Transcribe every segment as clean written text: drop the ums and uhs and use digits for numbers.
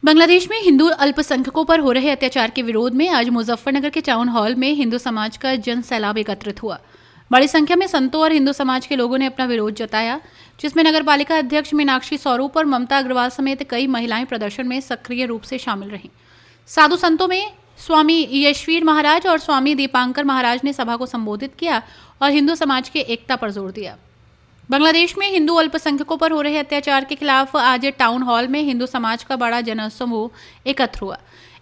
बांग्लादेश में हिंदू अल्पसंख्यकों पर हो रहे अत्याचार के विरोध में आज मुजफ्फरनगर के टाउन हॉल में हिंदू समाज का जन सैलाब एकत्रित हुआ। बड़ी संख्या में संतों और हिंदू समाज के लोगों ने अपना विरोध जताया, जिसमें नगरपालिका अध्यक्ष मीनाक्षी स्वरूप और ममता अग्रवाल समेत कई महिलाएं प्रदर्शन में सक्रिय रूप से शामिल रहीं। साधु संतों में स्वामी यशवीर महाराज और स्वामी दीपांकर महाराज ने सभा को संबोधित किया और हिंदू समाज की एकता पर जोर दिया। बांग्लादेश में हिंदू अल्पसंख्यकों पर हो रहे अत्याचार के खिलाफ आज टाउन हॉल में हिंदू समाज का बड़ा जनसमूह एकत्र हुआ।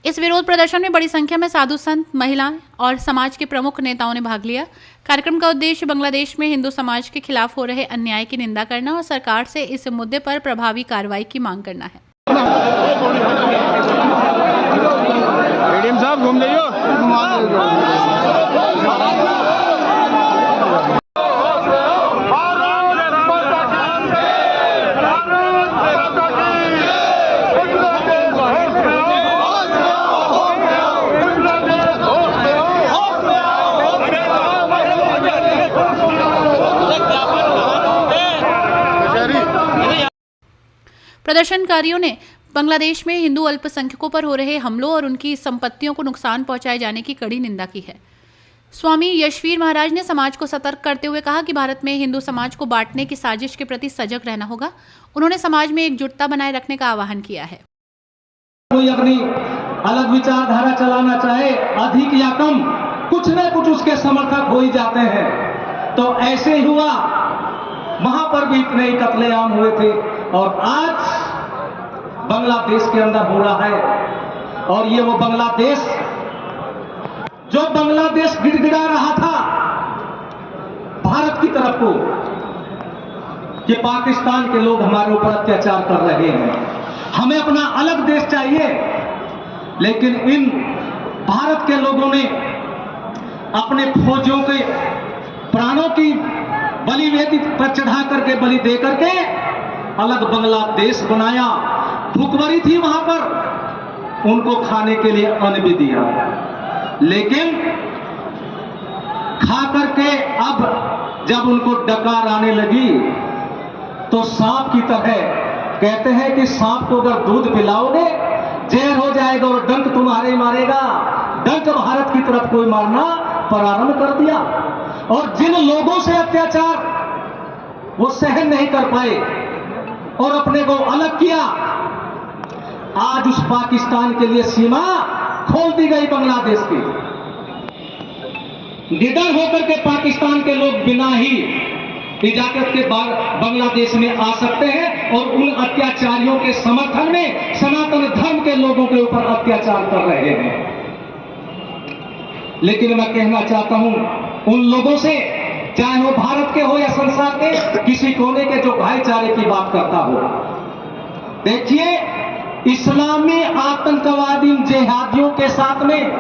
इस विरोध प्रदर्शन में बड़ी संख्या में साधु संत, महिलाएं और समाज के प्रमुख नेताओं ने भाग लिया। कार्यक्रम का उद्देश्य बांग्लादेश में हिंदू समाज के खिलाफ हो रहे अन्याय की निंदा करना और सरकार से इस मुद्दे पर प्रभावी कार्रवाई की मांग करना है। प्रदर्शनकारियों ने बांग्लादेश में हिंदू अल्पसंख्यकों पर हो रहे हमलों और उनकी संपत्तियों को नुकसान पहुंचाए जाने की कड़ी निंदा की है। स्वामी यशवीर महाराज ने समाज को सतर्क करते हुए कहा कि भारत में हिंदू समाज को बांटने की साजिश के प्रति सजग रहना होगा। उन्होंने समाज में एकजुटता बनाए रखने का आह्वान किया है। कोई अपनी अलग विचारधारा चलाना चाहे, अधिक या कम, कुछ न कुछ उसके समर्थक हो ही जाते हैं। तो ऐसे ही हुआ, वहां पर भी इतने ही कत्लेआम हुए थे और आज बांग्लादेश के अंदर हो रहा है। और ये वो बांग्लादेश जो बांग्लादेश गिड़गिड़ा रहा था भारत की तरफ को कि पाकिस्तान के लोग हमारे ऊपर अत्याचार कर रहे हैं, हमें अपना अलग देश चाहिए। लेकिन इन भारत के लोगों ने अपने फौजियों के प्राणों की बलि वेदी पर चढ़ा करके, बलि दे करके अलग बांग्लादेश बनाया। भूखमरी थी वहां पर, उनको खाने के लिए अन्न भी दिया, लेकिन खा करके अब जब उनको डकार आने लगी तो सांप की तरह, कहते हैं कि सांप को अगर दूध पिलाओगे जहर हो जाएगा और डंक तुम्हारे मारेगा। डंक भारत की तरफ कोई मारना प्रारंभ कर दिया और जिन लोगों से अत्याचार वो सहन नहीं कर पाए और अपने को अलग किया, आज उस पाकिस्तान के लिए सीमा खोल दी गई बांग्लादेश की। निडर होकर के पाकिस्तान के लोग बिना ही इजाजत के बांग्लादेश में आ सकते हैं और उन अत्याचारियों के समर्थन में सनातन धर्म के लोगों के ऊपर अत्याचार कर रहे हैं। लेकिन मैं कहना चाहता हूं उन लोगों से, चाहे वो भारत के हो या संसार के किसी कोने के, जो भाईचारे की बात करता हो। देखिए, इस्लामी आतंकवादी जिहादियों के साथ में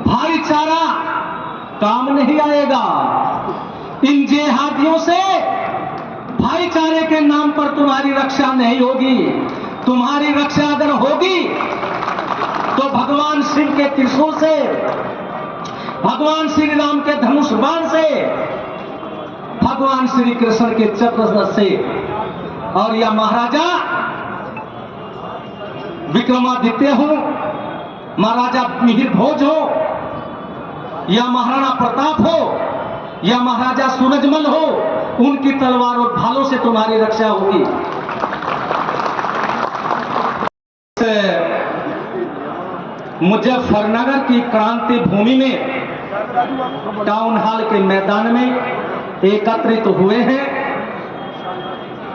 भाईचारा काम नहीं आएगा। इन जिहादियों से भाईचारे के नाम पर तुम्हारी रक्षा नहीं होगी। तुम्हारी रक्षा अगर होगी तो भगवान शिव के त्रिशूल से, भगवान श्री राम के धनुष बाण से, भगवान श्री कृष्ण के चक्र से, और या महाराजा विक्रमादित्य हो, महाराजा मिहिर भोज हो, या महाराणा प्रताप हो, या महाराजा सूरजमल हो, उनकी तलवार और भालों से तुम्हारी रक्षा होगी। मुजफ्फरनगर की क्रांति भूमि में टाउन हॉल के मैदान में एकत्रित हुए हैं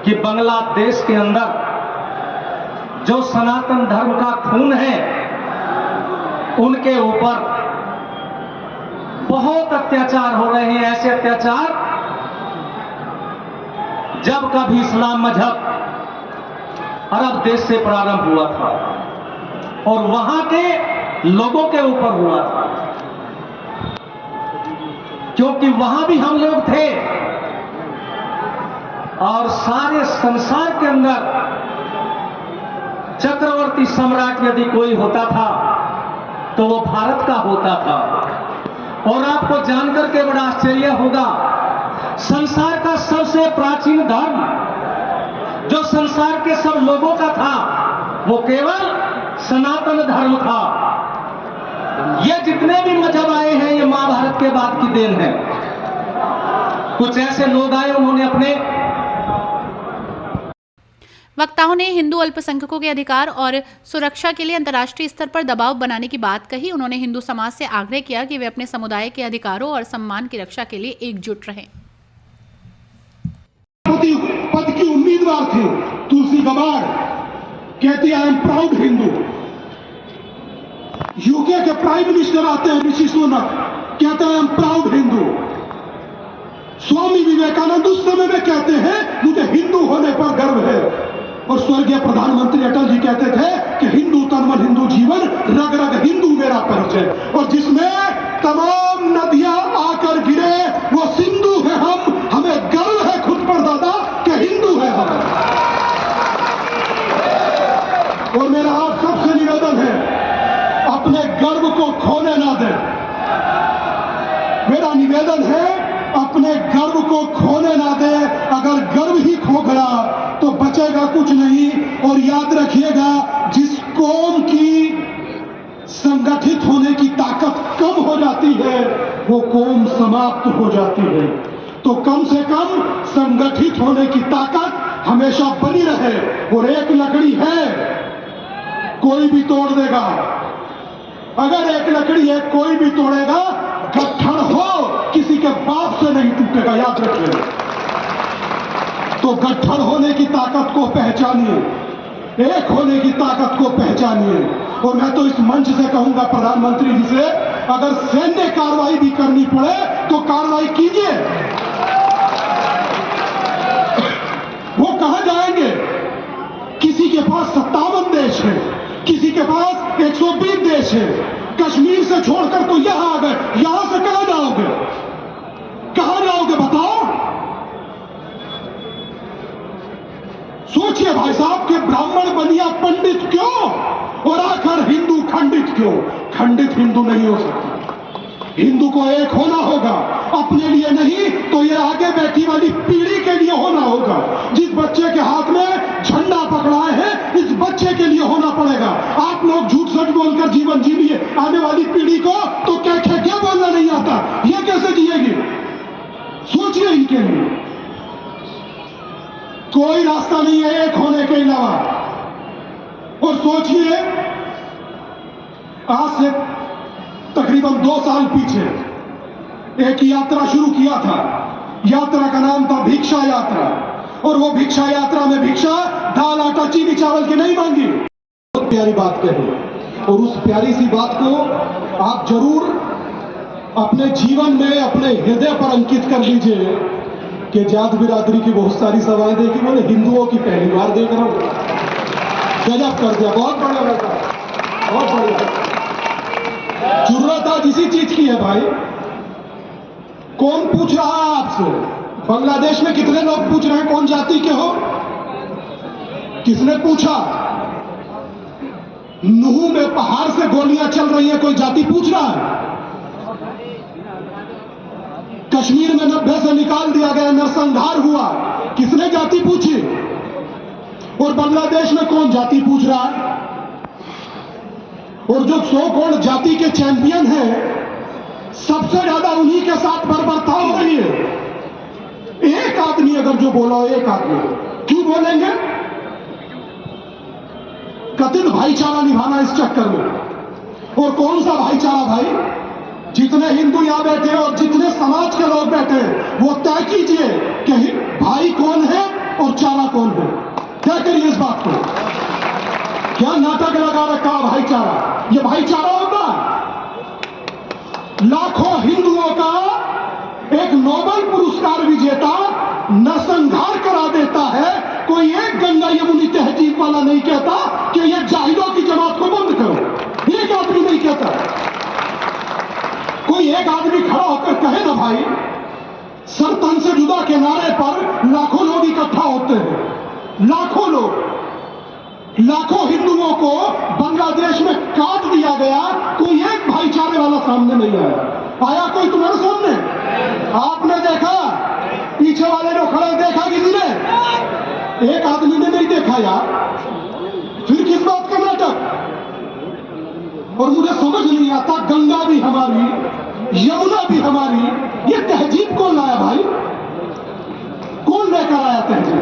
कि बांग्लादेश के अंदर जो सनातन धर्म का खून है उनके ऊपर बहुत अत्याचार हो रहे हैं। ऐसे अत्याचार जब कभी इस्लाम मजहब अरब देश से प्रारंभ हुआ था और वहां के लोगों के ऊपर हुआ था, क्योंकि वहां भी हम लोग थे और सारे संसार के अंदर चक्रवर्ती सम्राट यदि कोई होता था तो वो भारत का होता था। और आपको जानकर के बड़ा आश्चर्य होगा, संसार का सबसे प्राचीन धर्म जो संसार के सब लोगों का था वो केवल सनातन धर्म था। ये जितने भी मजहब आए हैं ये महाभारत के बाद की देन है। कुछ ऐसे लोग आए, उन्होंने अपने वक्ताओं ने हिंदू अल्पसंख्यकों के अधिकार और सुरक्षा के लिए अंतर्राष्ट्रीय स्तर पर दबाव बनाने की बात कही। उन्होंने हिंदू समाज से आग्रह किया कि वे अपने समुदाय के अधिकारों और सम्मान की रक्षा के लिए एकजुट रहें। पद की उम्मीदवार थी तुलसी गबाड़, कहती I am proud Hindu. UK के प्राइम मिनिस्टर आते हैं ऋषि सुनक, कहते हैं I am proud Hindu. Swami Vivekananda उस समय में कहते हैं मुझे हिंदू होने पर गर्व है। और स्वर्गीय प्रधानमंत्री अटल जी कहते थे कि हिंदू तन मन हिंदू जीवन, रग रग हिंदू मेरा परिचय। और जिसमें तमाम नदियां आकर गिरे वो सिंधु है हम, हमें गर्व है खुद पर दादा कि हिंदू है हम। और मेरा आप सबसे निवेदन है, अपने गर्व को खोने ना दें। मेरा निवेदन है अपने गर्व को खोने ना दे। अगर गर्व ही खो गया तो बचेगा कुछ नहीं। और याद रखिएगा, जिस कौम की संगठित होने की ताकत कम हो जाती है वो कौम समाप्त हो जाती है। तो कम से कम संगठित होने की ताकत हमेशा बनी रहे। और एक लकड़ी है कोई भी तोड़ देगा, अगर एक लकड़ी है कोई भी तोड़ेगा, गट्ठर हो किसी के बाप से नहीं टूटेगा, याद रखिए। तो गट्ठर होने की ताकत को पहचानिए, एक होने की ताकत को पहचानिए। और मैं तो इस मंच से कहूंगा प्रधानमंत्री जी से, अगर सैन्य कार्रवाई भी करनी पड़े तो कार्रवाई कीजिए। वो कहां जाएंगे? किसी के पास 57 देश है, किसी के पास 120 देश है। कश्मीर से छोड़कर तो यहां आ गए, यहां से कहां जाओगे? कहां जाओगे बताओ? सोचिए भाई साहब के ब्राह्मण बनिया पंडित क्यों और आखिर हिंदू खंडित क्यों? खंडित हिंदू नहीं हो सकता। हिंदू को एक होना होगा, अपने लिए नहीं तो ये आगे बैठी वाली पीढ़ी के लिए होना होगा। जिस बच्चे के हाथ में झंडा पकड़ाए हैं इस बच्चे के लिए होना पड़ेगा। आप लोग झूठ सच बोलकर जीवन जी लिए आने वाली पीढ़ी को तो क्या बोलना नहीं आता, ये कैसे जिएगी? सोचिए इनके लिए कोई रास्ता नहीं है एक होने के अलावा। और सोचिए आज से तकरीबन 2 साल पीछे एक यात्रा शुरू किया था। यात्रा का नाम था भिक्षा यात्रा। और वो भिक्षा यात्रा में भिक्षा दाल आटा चीनी चावल की नहीं मांगी। बहुत प्यारी बात कही और उस प्यारी सी बात को आप जरूर अपने जीवन में अपने हृदय पर अंकित कर लीजिए कि जात बिरादरी की बहुत सारी सवाएं देखी, मैंने हिंदुओं की पहली बार देख रहा हूं। गजब कर दिया, बहुत बढ़िया लगा, बहुत बढ़िया। जरूरत आज इसी चीज की है भाई। कौन पूछ रहा है आपसे? बांग्लादेश में कितने लोग पूछ रहे हैं कौन जाति के हो? किसने पूछा? नूह में पहाड़ से गोलियां चल रही हैं, कोई जाति पूछ रहा है? कश्मीर में 90 से निकाल दिया गया, नरसंहार हुआ, किसने जाति पूछी? और बांग्लादेश में कौन जाति पूछ रहा है? और जो सो कौन जाति के चैंपियन हैं सबसे ज्यादा उन्हीं के साथ बर्बरता हो रही है। एक आदमी अगर जो बोला, एक आदमी क्यों बोलेंगे? कथित भाईचारा निभाना इस चक्कर में। और कौन सा भाईचारा भाई? जितने हिंदू यहां बैठे हैं और जितने समाज के लोग बैठे हैं वो तय कीजिए कि भाई कौन है और चारा कौन है। क्या करिए इस बात को? क्या नाटक लगा रखा भाईचारा? ये भाईचारा होगा? लाखों हिंदुओं का एक नोबेल पुरस्कार विजेता नरसंहार करा देता है, कोई एक गंगा यमुनी तहजीब वाला नहीं कहता कि ये जाहिदों की जमात को बंद करो। एक आदमी नहीं कहता। कोई एक आदमी खड़ा होकर कहे ना भाई, सर तन से जुदा के नारे पर लाखों लोग इकट्ठा होते हैं। लाखों लोग, लाखों हिंदुओं को बांग्लादेश में काट दिया गया, कोई एक भाईचारे वाला सामने नहीं आया। आया कोई तुम्हारे सामने? आपने देखा? पीछे वाले जो खड़े देखा किसी ने? एक आदमी ने नहीं देखा यार। फिर किस बात का नाटक? और मुझे समझ नहीं आता, गंगा भी हमारी, यमुना भी हमारी, ये तहजीब कौन लाया भाई? कौन लेकर आया तहजीब?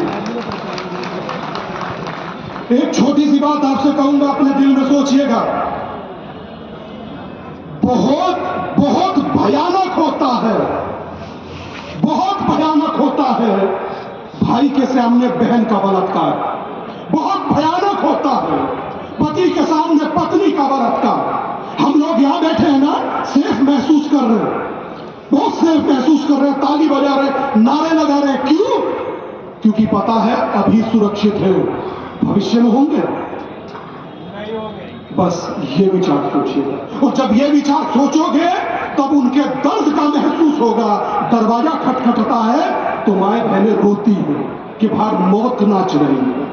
एक छोटी सी बात आपसे कहूंगा, अपने दिल में सोचिएगा। बहुत बहुत भयानक होता है, बहुत भयानक होता है भाई के सामने बहन का बलात्कार। बहुत भयानक होता है पति के सामने पत्नी का बलात्कार। हम लोग यहां बैठे हैं ना, सेफ महसूस कर रहे हैं, बहुत सेफ महसूस कर रहे हैं, ताली बजा रहे हैं, नारे लगा रहे हैं। क्यों? क्योंकि पता है अभी सुरक्षित है, भविष्य में होंगे। बस ये विचार सोचिएगा, और जब ये विचार सोचोगे तब उनके दर्द का महसूस होगा। दरवाजा खटखटता है तो माए बहनें रोती हैं कि बाहर मौत नाच रही है,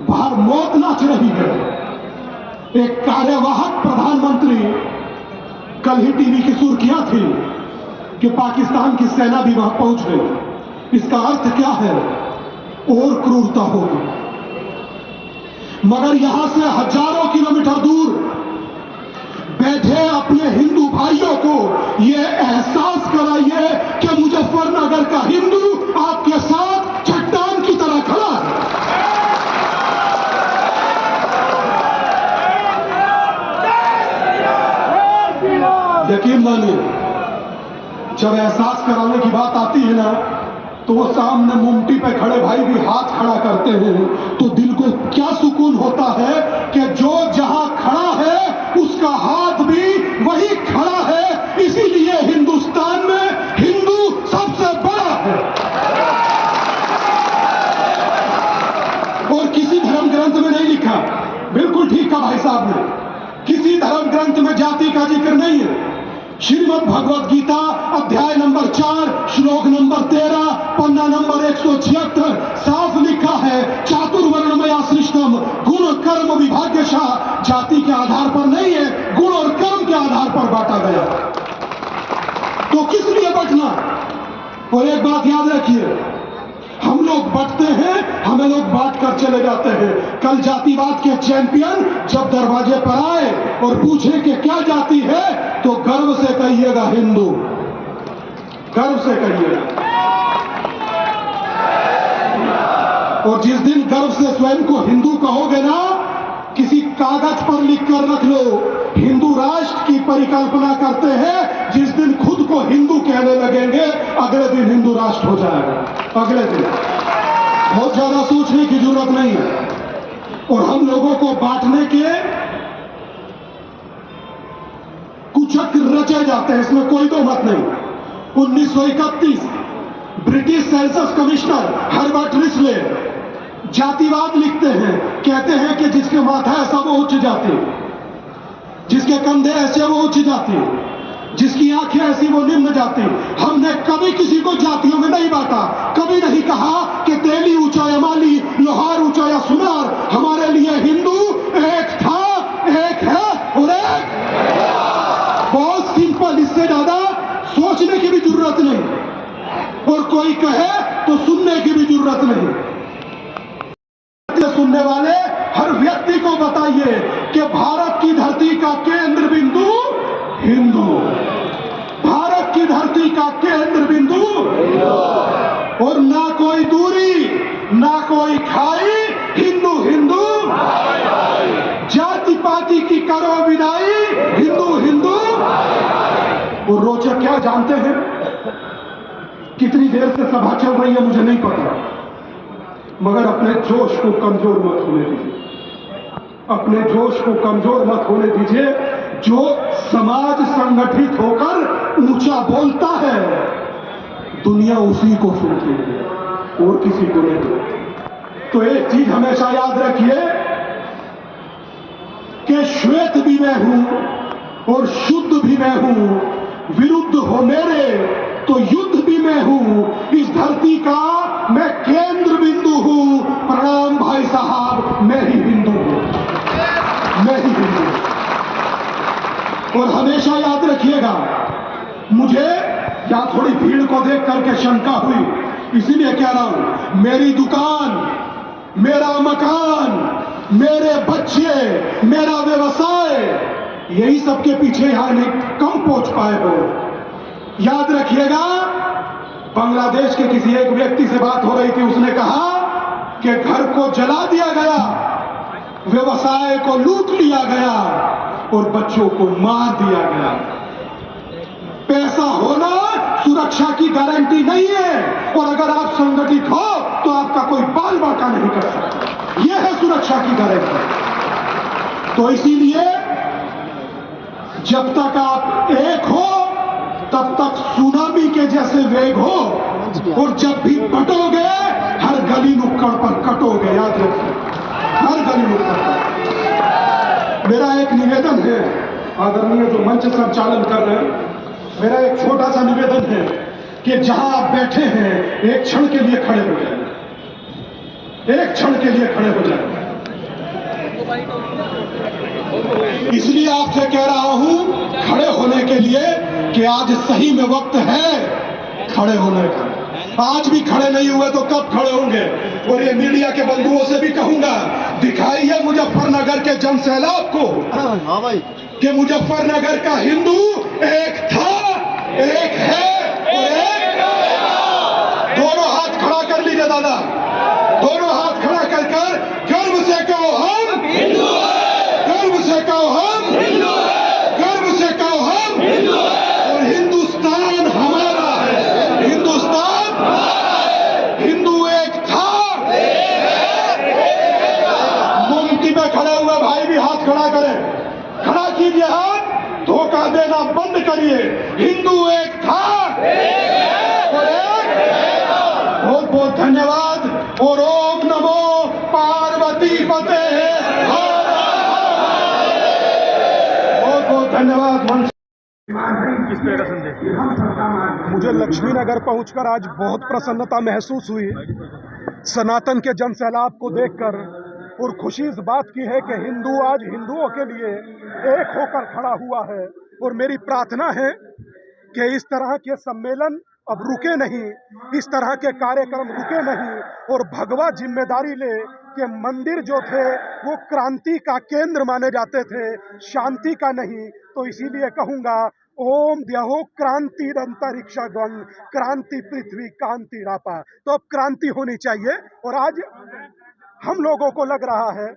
बाहर मौत नाच रही है। एक कार्यवाहक प्रधानमंत्री, कल ही टीवी की सुर्खियां थी कि पाकिस्तान की सेना भी वहां पहुंच गई। इसका अर्थ क्या है? और क्रूरता होगी। मगर यहां से हजारों किलोमीटर दूर बैठे अपने हिंदू भाइयों को यह एहसास कराइए कि मुजफ्फरनगर का हिंदू आपके साथ चट्टान की तरह खड़ा है। यकीन मानिए, जब एहसास कराने की बात आती है ना, तो वो सामने मुमटी पे खड़े भाई भी हाथ खड़ा करते हैं, तो दिल को क्या सुकून होता है कि जो जहां खड़ा है उसका हाथ भी वही खड़ा है। इसीलिए हिंदुस्तान में हिंदू सबसे बड़ा है। और किसी धर्म ग्रंथ में नहीं लिखा, बिल्कुल ठीक कहा भाई साहब ने, किसी धर्म ग्रंथ में जाति का जिक्र नहीं है। श्रीमद् भगवत गीता अध्याय नंबर 4 श्लोक नंबर 13 पन्ना नंबर 176 साफ लिखा है, चातुर्वर्णमया सृष्टम गुण कर्म विभाग्यशः। जाति के आधार पर नहीं है, गुण और कर्म के आधार पर बांटा गया। तो किस लिए बंटना? और एक बात याद रखिए, हम लोग बंटते हैं, हमें लोग बांट कर चले जाते हैं। कल जातिवाद के चैंपियन जब दरवाजे पर आए और पूछे कि क्या जाति है, तो गर्व से कहिएगा हिंदू, गर्व से कहिएगा। और जिस दिन गर्व से स्वयं को हिंदू कहोगे ना, किसी कागज पर लिख कर रख लो, हिंदू राष्ट्र की परिकल्पना करते हैं। जिस दिन खुद को हिंदू कहने लगेंगे, अगले दिन हिंदू राष्ट्र हो जाएगा। अगले दिन बहुत ज्यादा सोचने की जरूरत नहीं है। और हम लोगों को बांटने के कुचक रचे जाते हैं, इसमें कोई दो मत नहीं। 1931 British census commissioner Herbert Risley जातिवाद लिखते हैं, कहते हैं कि जिसके माथा ऐसा वो उच्च जाति, जिसके कंधे ऐसे वो उच्च जाति, जिसकी आंखें ऐसी वो निम्न जाति। हमने कभी किसी को जातियों में नहीं बांटा, कभी नहीं कहा कि तेली ऊंचा या माली, लोहार ऊंचा या सुनार। हमारे लिए हिंदू एक था, एक है और एक। बहुत सिंपल, इससे ज्यादा सोचने की भी जरूरत नहीं, और कोई कहे तो सुनने की भी जरूरत नहीं। सुनने वाले हर व्यक्ति को बताइए कि भारत की धरती का केंद्र बिंदु हिंदू, भारत की धरती का केंद्र बिंदु, और ना कोई दूरी, ना कोई खाई, हिंदू हिंदू। जाति पाति की करो विदाई, हिंदू हिंदू। और रोचक क्या जानते हैं, कितनी देर से सभा चल रही है मुझे नहीं पता, मगर अपने जोश को कमजोर मत होने दीजिए, अपने जोश को कमजोर मत होने दीजिए। जो समाज संगठित होकर ऊंचा बोलता है, दुनिया उसी को सुनती है और किसी को नहीं। तो एक चीज हमेशा याद रखिए कि श्वेत भी मैं हूं और शुद्ध भी मैं हूं, विरुद्ध हो मेरे तो युद्ध भी मैं हूं। इस धरती का मैं केंद्र बिंदु हूं। प्रणाम भाई साहब, मैं ही हिंदू हूं, मैं ही हिंदू हूं। और हमेशा याद रखिएगा, मुझे यहां थोड़ी भीड़ को देख करके शंका हुई, इसीलिए कह रहा हूं, मेरी दुकान, मेरा मकान, मेरे बच्चे, मेरा व्यवसाय, यही सबके पीछे यहां नहीं कम पहुंच पाए हो। याद रखिएगा, बांग्लादेश के किसी एक व्यक्ति से बात हो रही थी, उसने कहा कि घर को जला दिया गया, व्यवसाय को लूट लिया गया और बच्चों को मार दिया गया। पैसा होना सुरक्षा की गारंटी नहीं है, और अगर आप संगठित हो तो आपका कोई बाल बांका नहीं कर सकता। यह है सुरक्षा की गारंटी। तो इसीलिए जब तक आप एक हो तब तक सुनामी के जैसे वेग हो, और जब भी बटोगे हर गली नुक्कड़ पर कटोगे। याद रखिए, हर गली नुक्कड़ पर। मेरा एक निवेदन है, आदरणीय जो मंच संचालन कर रहे हैं, मेरा एक छोटा सा निवेदन है कि जहां आप बैठे हैं एक क्षण के लिए खड़े हो जाए, एक क्षण के लिए खड़े हो जाए। इसलिए आपसे कह रहा हूं खड़े होने के लिए कि आज सही में वक्त है खड़े होने का। आज भी खड़े नहीं हुए तो कब खड़े होंगे? और ये मीडिया के बंधुओं से भी कहूंगा, दिखाइए मुजफ्फरनगर के जन सैलाब को कि मुजफ्फरनगर का हिंदू एक था, एक है और एक दोनों हाथ खड़ा कर लीजिए दादा, दोनों हाथ खड़ा कर कर गर्व से कहो हम हिंदू हैं, गर्व से कहो हम हिंदू हैं, गर्व से कहो हम हिंदू हैं। और हिंदुस्तान हमारा है, हिंदुस्तान हमारा है। हिंदू एक था, मुमकी पे खड़े हुए भाई भी हाथ खड़ा करें, खड़ा कीजिए हाथ, धोखा देना बंद करिए। हिंदू एक था और एक। बहुत बहुत धन्यवाद और ओम नमो पार्वती पते। बहुत बहुत धन्यवाद। किस तरह का संदेश? मुझे लक्ष्मी नगर पहुंचकर आज बहुत प्रसन्नता महसूस हुई सनातन के जन सैलाब को देखकर, और खुशी इस बात की है कि हिंदू आज हिंदुओं के लिए एक होकर खड़ा हुआ है। और मेरी प्रार्थना है कि इस तरह के सम्मेलन अब रुके नहीं, इस तरह के कार्यक्रम रुके नहीं, और भगवा जिम्मेदारी ले कि मंदिर जो थे वो क्रांति का केंद्र माने जाते थे, शांति का नहीं। तो इसीलिए कहूँगा ओम द्यहो क्रांति अंतरिक्षा गंग, क्रांति पृथ्वी कांति रापा। तो अब क्रांति होनी चाहिए, और आज हम लोगों को लग रहा है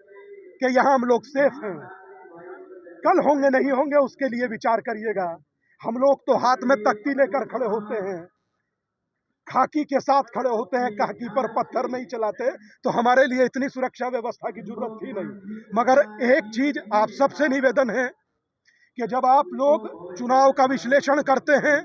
कि यहाँ हम लोग सेफ हैं। कल होंगे नहीं होंगे उसके लिए विचार करिएगा। हम लोग तो हाथ में तख्ती लेकर खड़े होते हैं, खाकी के साथ खड़े होते हैं, खाकी पर पत्थर नहीं चलाते, तो हमारे लिए इतनी सुरक्षा व्यवस्था की जरूरत थी नहीं। मगर एक चीज आप सबसे निवेदन है कि जब आप लोग चुनाव का विश्लेषण करते हैं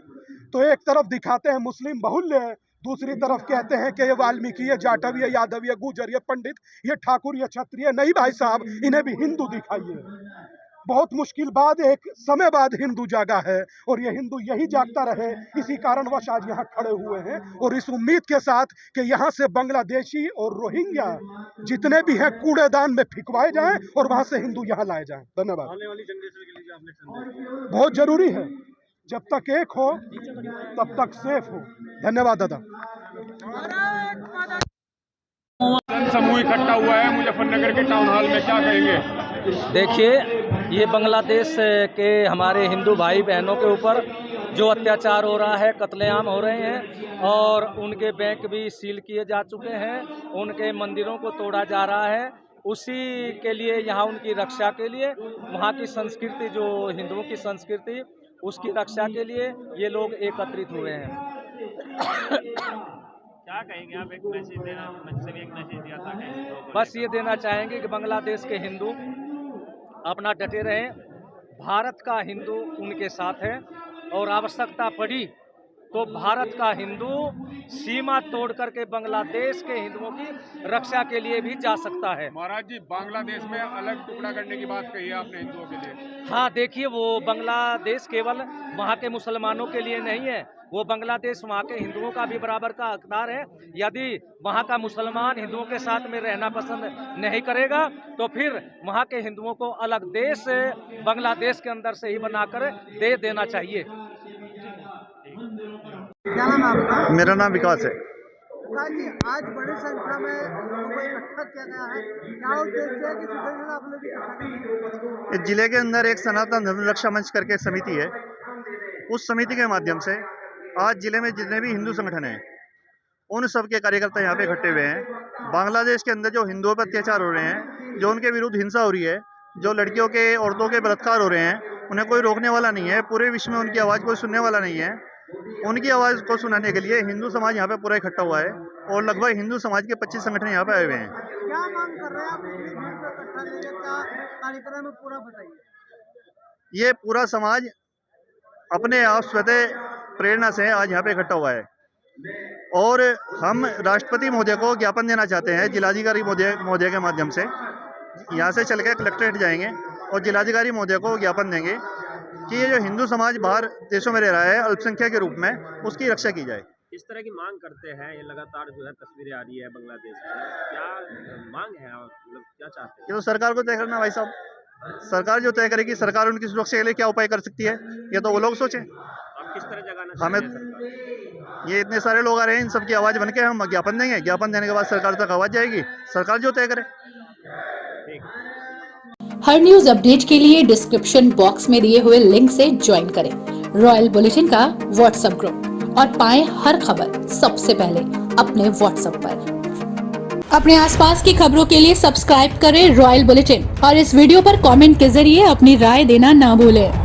तो एक तरफ दिखाते हैं मुस्लिम बाहुल्य, दूसरी तरफ कहते हैं कि ये वाल्मीकि, ये जाटव, ये यादव, ये गुजर, ये पंडित, ये ठाकुर, ये क्षत्रिय। नहीं भाई साहब, इन्हें भी हिंदू दिखाइए। बहुत मुश्किल बाद एक समय बाद हिंदू जागा है, और ये हिंदू यही जागता रहे। इसी कारणवश आज यहाँ खड़े हुए हैं, और इस उम्मीद के साथ कि यहाँ से बांग्लादेशी और रोहिंग्या जितने भी हैं कूड़ेदान में फिकवाए जाएं और वहाँ से हिंदू यहाँ लाए जाएं। धन्यवाद। आने वाली जनरेशन के लिए आपने संदेश बहुत जरूरी है, जब तक एक हो तब तक सेफ हो। धन्यवाद दादा। जन समूह इकट्ठा हुआ है मुजफ्फरनगर के टाउन हॉल में, क्या कहेंगे? देखिए, ये बांग्लादेश के हमारे हिंदू भाई बहनों के ऊपर जो अत्याचार हो रहा है, कत्लेआम हो रहे हैं, और उनके बैंक भी सील किए जा चुके हैं, उनके मंदिरों को तोड़ा जा रहा है। उसी के लिए यहाँ उनकी रक्षा के लिए, वहाँ की संस्कृति जो हिंदुओं की संस्कृति, उसकी रक्षा के लिए ये लोग एकत्रित हुए हैं। क्या कहेंगे आप? एक मैसेज दिया था कि बस ये देना चाहेंगे कि बांग्लादेश के हिंदू अपना डटे रहें, भारत का हिंदू उनके साथ है, और आवश्यकता पड़ी तो भारत का हिंदू सीमा तोड़ करके बांग्लादेश के हिंदुओं की रक्षा के लिए भी जा सकता है। महाराज जी, बांग्लादेश में अलग टुकड़ा करने की बात कही है आपने हिंदुओं के लिए। हाँ, देखिए, वो बांग्लादेश केवल वहाँ के मुसलमानों के लिए नहीं है, वो बांग्लादेश वहाँ के हिंदुओं का भी बराबर का हकदार है। यदि वहाँ का मुसलमान हिंदुओं के साथ में रहना पसंद नहीं करेगा तो फिर वहाँ के हिंदुओं को अलग देश बांग्लादेश के अंदर से ही बनाकर दे देना चाहिए। मेरा नाम विकास है। जी आज बड़ी संख्या में लोगों को इकट्ठा किया गया है, क्या उद्देश्य है कि संगठन आप लोग इकट्ठा किए? इस जिले के अंदर एक सनातन धर्म रक्षा मंच करके एक समिति है। उस समिति के माध्यम से आज जिले में जितने भी हिंदू संगठन हैं उन सब के कार्यकर्ता यहाँ पे इकट्ठे हुए हैं। बांग्लादेश के अंदर जो हिंदुओं पर अत्याचार हो रहे हैं, जो उनके विरुद्ध हिंसा हो रही है, जो लड़कियों के औरतों के बलात्कार हो रहे हैं, उन्हें कोई रोकने वाला नहीं है। पूरे विश्व में उनकी आवाज़ कोई सुनने वाला नहीं है। उनकी आवाज़ को सुनाने के लिए हिंदू समाज यहाँ पे पूरा इकट्ठा हुआ है और लगभग हिंदू समाज के 25 संगठन यहाँ पे आए हुए हैं। क्या मांग कर रहे हैं आप इतनी भीड़ को इकट्ठा लेके, क्या कार्यक्रम है पूरा बताइए। ये पूरा समाज अपने आप स्वतः प्रेरणा से आज यहाँ पे इकट्ठा हुआ है और हम राष्ट्रपति महोदय को ज्ञापन देना चाहते हैं। जिलाधिकारी महोदय के माध्यम से यहाँ से चल के कलेक्ट्रेट जाएंगे और जिलाधिकारी महोदय को ज्ञापन देंगे कि ये जो हिंदू समाज बाहर देशों में रह रहा है अल्पसंख्यक के रूप में, उसकी रक्षा की जाए। इस तरह की मांग करते हैं, ये लगातार जो है तस्वीरें आ रही है बांग्लादेश में, क्या मांग है, मतलब क्या चाहते हैं? ये तो सरकार को तय करना भाई साहब, सरकार जो तय करेगी, सरकार उनकी सुरक्षा के लिए क्या उपाय कर सकती है ये तो वो लोग सोचें। आप किस तरह जगाना हमें चाहते हैं सरकार? ये इतने सारे लोग आ रहे हैं, इन सबकी आवाज़ बन के हम ज्ञापन देंगे, ज्ञापन देने के बाद सरकार तक आवाज़ जाएगी, सरकार जो तय करे। हर न्यूज अपडेट के लिए डिस्क्रिप्शन बॉक्स में दिए हुए लिंक से ज्वाइन करें रॉयल बुलेटिन का व्हाट्सएप ग्रुप और पाएं हर खबर सबसे पहले अपने व्हाट्सएप पर। अपने आसपास की खबरों के लिए सब्सक्राइब करें रॉयल बुलेटिन और इस वीडियो पर कमेंट के जरिए अपनी राय देना ना भूलें।